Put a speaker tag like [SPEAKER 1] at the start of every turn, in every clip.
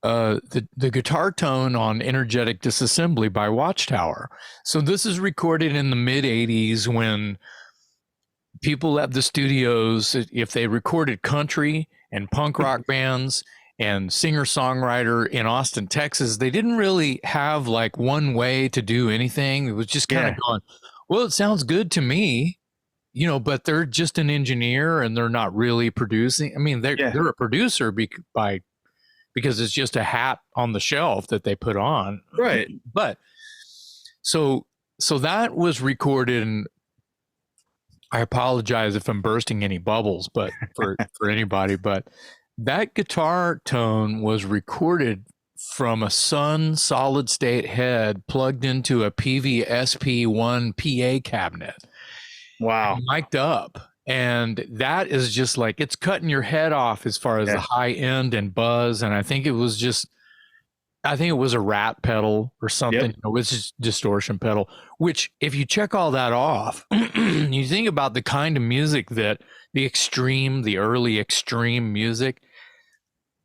[SPEAKER 1] the guitar tone on Energetic Disassembly by Watchtower. So this is recorded in the mid 80s when people at the studios, if they recorded country and punk rock bands and singer-songwriter in Austin, Texas, they didn't really have like one way to do anything. It was just kind of going, well, it sounds good to me, you know, but they're just an engineer and they're not really producing. I mean, they're a producer because it's just a hat on the shelf that they put on.
[SPEAKER 2] Right.
[SPEAKER 1] But so that was recorded, and I apologize if I'm bursting any bubbles, but for anybody, but that guitar tone was recorded from a Sun solid state head plugged into a PV SP1 PA cabinet.
[SPEAKER 2] Wow.
[SPEAKER 1] Mic'd up. And that is just like, it's cutting your head off as far as the high end and buzz. And I think it was a rat pedal or something. Yep. It was just distortion pedal, which if you check all that off, you think about the kind of music that the early extreme music,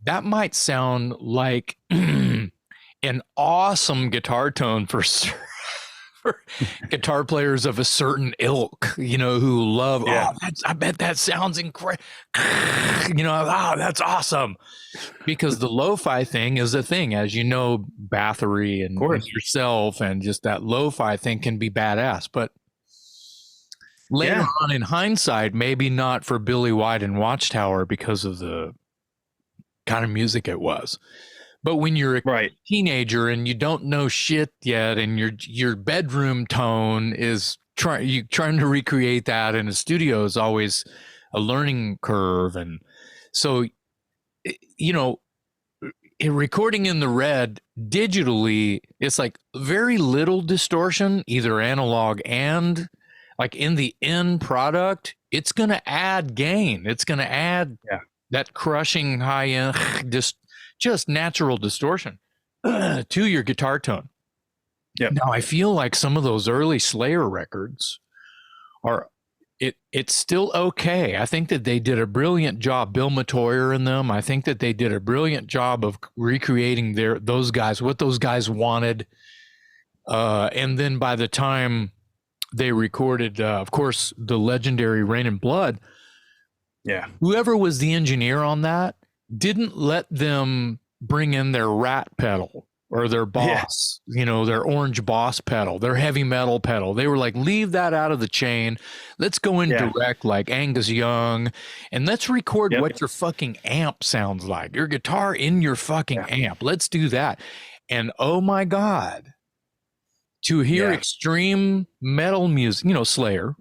[SPEAKER 1] that might sound like an awesome guitar tone for guitar players of a certain ilk, you know, who love, I bet that sounds incredible, you know, that's awesome. Because the lo-fi thing is a thing, as you know, Bathory and yourself, and just that lo-fi thing can be badass. But later on in hindsight, maybe not for Billy White and Watchtower because of the kind of music it was. But when you're a teenager and you don't know shit yet, and your bedroom tone is trying to recreate that in a studio is always a learning curve. And so, you know, recording in the red digitally, it's like very little distortion, either analog and like in the end product, it's going to add gain. It's going to add that crushing high end, just natural distortion to your guitar tone. Yep. Now I feel like some of those early Slayer records it's still okay. I think that they did a brilliant job, Bill Matoyer in them. I think that they did a brilliant job of recreating what those guys wanted. And then by the time they recorded, of course, the legendary Rain and Blood, whoever was the engineer on that didn't let them bring in their rat pedal or their boss, you know, their orange boss pedal, their heavy metal pedal. They were like, leave that out of the chain. Let's go in direct like Angus Young, and let's record what your fucking amp sounds like. Your guitar in your fucking amp. Let's do that. And oh my God, to hear extreme metal music, you know, Slayer,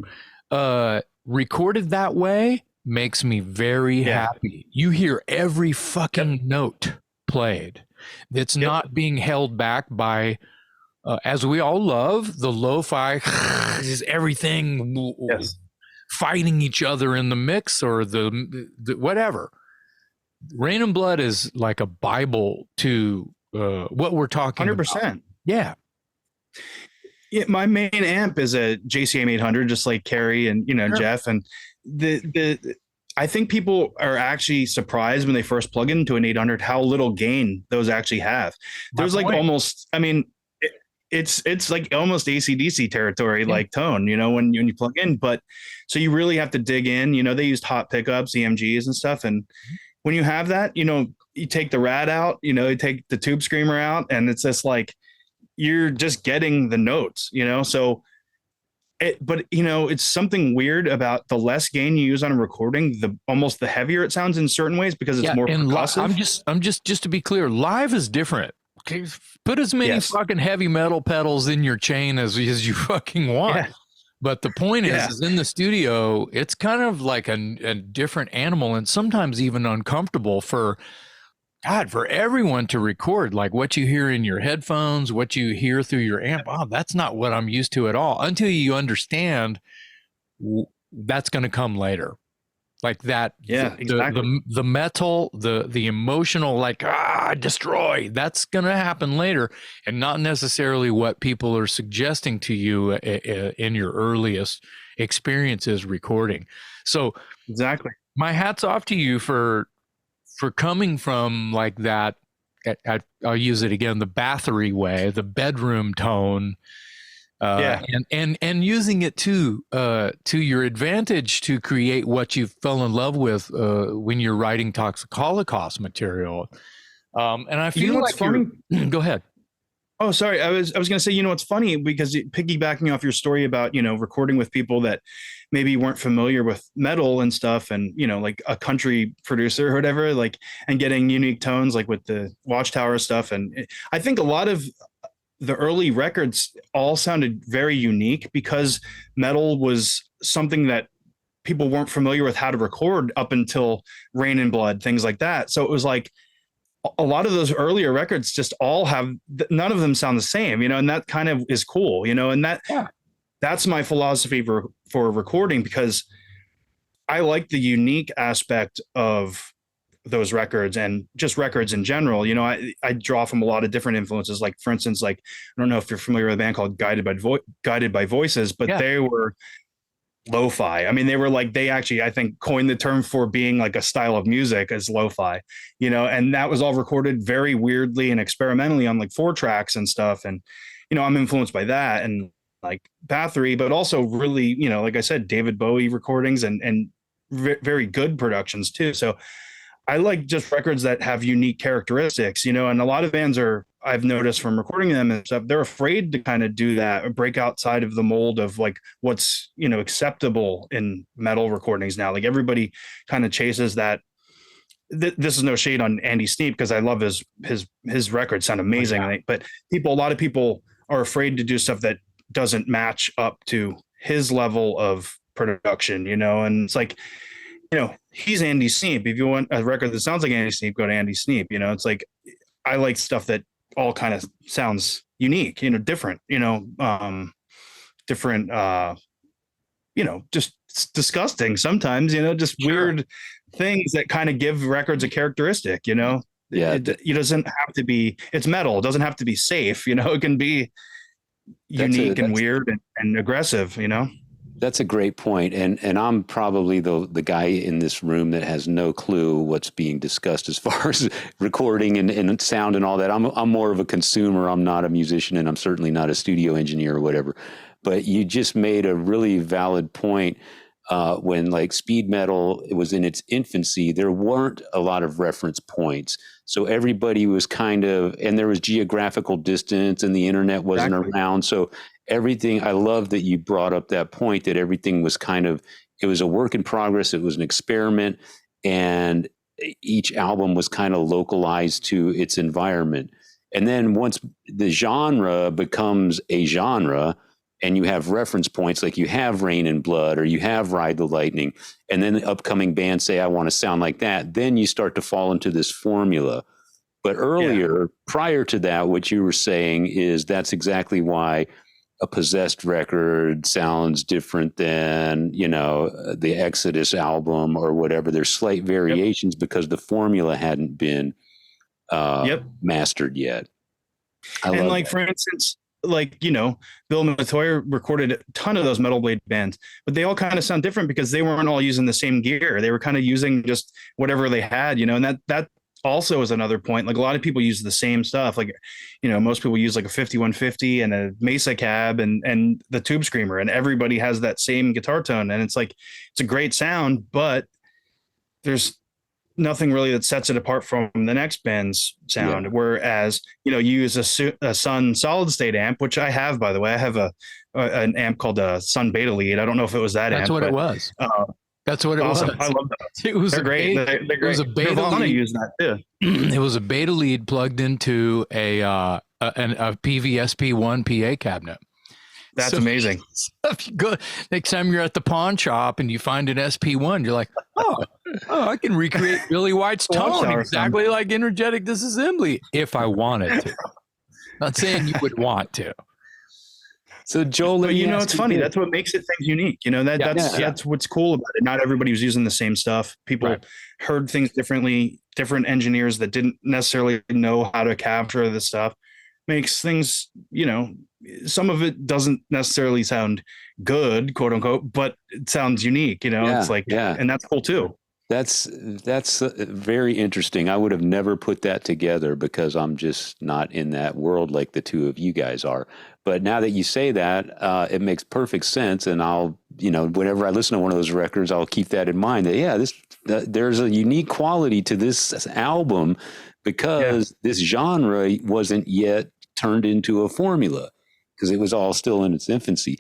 [SPEAKER 1] recorded that way makes me very happy. You hear every fucking note played. It's not being held back by, as we all love, the lo-fi, is everything fighting each other in the mix or the whatever. Rain and Blood is like a Bible to what we're talking 100%. About. Yeah.
[SPEAKER 2] My main amp is a JCM 800, just like Carrie and, you know, Jeff. And I think people are actually surprised when they first plug into an 800 how little gain those actually have. There's like almost, I mean, it's like almost AC/DC territory, like tone, you know, when you plug in. But so you really have to dig in. You know, they used hot pickups, EMGs and stuff. And when you have that, you know, you take the rat out, you know, you take the tube screamer out, and it's just like you're just getting the notes, you know. So but you know, it's something weird about the less gain you use on a recording, almost the heavier it sounds in certain ways because it's more percussive.
[SPEAKER 1] I'm just to be clear, live is different. Okay, put as many fucking heavy metal pedals in your chain as you fucking want. But the point is in the studio, it's kind of like a different animal, and sometimes even uncomfortable for everyone to record. Like what you hear in your headphones, what you hear through your amp. Oh, that's not what I'm used to at all, until you understand that's going to come later. Like that, the metal, the emotional, like destroy. That's going to happen later, and not necessarily what people are suggesting to you in your earliest experiences recording. So
[SPEAKER 2] exactly,
[SPEAKER 1] my hat's off to you for coming from like that I'll use it again, the Bathory way, the bedroom tone, and using it to your advantage to create what you fell in love with when you're writing Toxic Holocaust material. And I feel
[SPEAKER 2] what's funny?
[SPEAKER 1] Go ahead.
[SPEAKER 2] Oh, sorry. I was going to say, what's funny, because piggybacking off your story about, recording with people that maybe weren't familiar with metal and stuff, and, like a country producer or whatever, like, and getting unique tones, like with the Watchtower stuff. And I think a lot of the early records all sounded very unique because metal was something that people weren't familiar with how to record up until Rain and Blood, things like that. So it was like, a lot of those earlier records just all have, none of them sound the same, and that kind of is cool, and that's my philosophy for recording, because I like the unique aspect of those records and just records in general. I draw from a lot of different influences. Like, for instance, like, I don't know if you're familiar with a band called Guided by Voices, but they were lo-fi. I mean, they were like, they actually, I think, coined the term for being like a style of music as lo-fi, and that was all recorded very weirdly and experimentally on like 4-tracks and stuff. And, I'm influenced by that and like Bathory, but also really, like I said, David Bowie recordings and very good productions too. So I like just records that have unique characteristics, and a lot of bands I've noticed from recording them and stuff, they're afraid to kind of do that or break outside of the mold of like what's, acceptable in metal recordings now. Like, everybody kind of chases that. This is no shade on Andy Sneap, because I love his records sound amazing. Oh, yeah. But a lot of people are afraid to do stuff that doesn't match up to his level of production, and it's like, he's Andy Sneap. If you want a record that sounds like Andy Sneap, go to Andy Sneap. It's like, I like stuff that all kind of sounds unique, different, different, just disgusting sometimes, just weird things that kind of give records a characteristic, it doesn't have to be, it's metal. It doesn't have to be safe, it can be unique and weird and aggressive,
[SPEAKER 3] That's a great point. And I'm probably the guy in this room that has no clue what's being discussed as far as recording and sound and all that. I'm more of a consumer. I'm not a musician, and I'm certainly not a studio engineer or whatever. But you just made a really valid point. When like speed metal was in its infancy, there weren't a lot of reference points. So everybody was kind of, and there was geographical distance and the internet wasn't around. So everything, I love that you brought up that point that everything was kind of, it was a work in progress. It was an experiment, and each album was kind of localized to its environment. And then once the genre becomes a genre, and you have reference points, like you have Rain and Blood or you have Ride the Lightning, and then the upcoming bands say, I want to sound like that, then you start to fall into this formula. But earlier, prior to that, what you were saying is that's exactly why a Possessed record sounds different than, the Exodus album or whatever. There's slight variations because the formula hadn't been mastered yet.
[SPEAKER 2] And like, for instance, like, Bill Metoyer recorded a ton of those Metal Blade bands, but they all kind of sound different because they weren't all using the same gear. They were kind of using just whatever they had, and that also is another point. Like, a lot of people use the same stuff. Like, most people use like a 5150 and a Mesa cab and the Tube Screamer, and everybody has that same guitar tone. And it's like, it's a great sound, but there's nothing really that sets it apart from the next band's sound. Whereas, you use a Sun solid state amp, which I have, by the way. I have an amp called a Sun Beta Lead. I don't know if it was that
[SPEAKER 1] That's
[SPEAKER 2] amp.
[SPEAKER 1] What it was. That's what it
[SPEAKER 2] awesome.
[SPEAKER 1] was.
[SPEAKER 2] I love that.
[SPEAKER 1] It was
[SPEAKER 2] They're great. They're great.
[SPEAKER 1] It was a Beta Lead.
[SPEAKER 2] Use that too.
[SPEAKER 1] It was a Beta Lead plugged into a PVSP1 PA cabinet.
[SPEAKER 2] That's amazing.
[SPEAKER 1] So if you go, next time you're at the pawn shop and you find an SP1, you're like, oh, I can recreate Billy White's tone exactly like Energetic Disassembly if I wanted to. Not saying you would want to.
[SPEAKER 3] So Joel,
[SPEAKER 2] but it's funny. That's what makes it things unique. That's what's cool about it. Not everybody was using the same stuff. People heard things differently. Different engineers that didn't necessarily know how to capture the stuff makes things, some of it doesn't necessarily sound good, quote unquote, but it sounds unique, it's like, and that's cool too.
[SPEAKER 3] That's very interesting. I would have never put that together because I'm just not in that world like the two of you guys are. But now that you say that, it makes perfect sense. And I'll, whenever I listen to one of those records, I'll keep that in mind. That there's a unique quality to this album because this genre wasn't yet turned into a formula because it was all still in its infancy.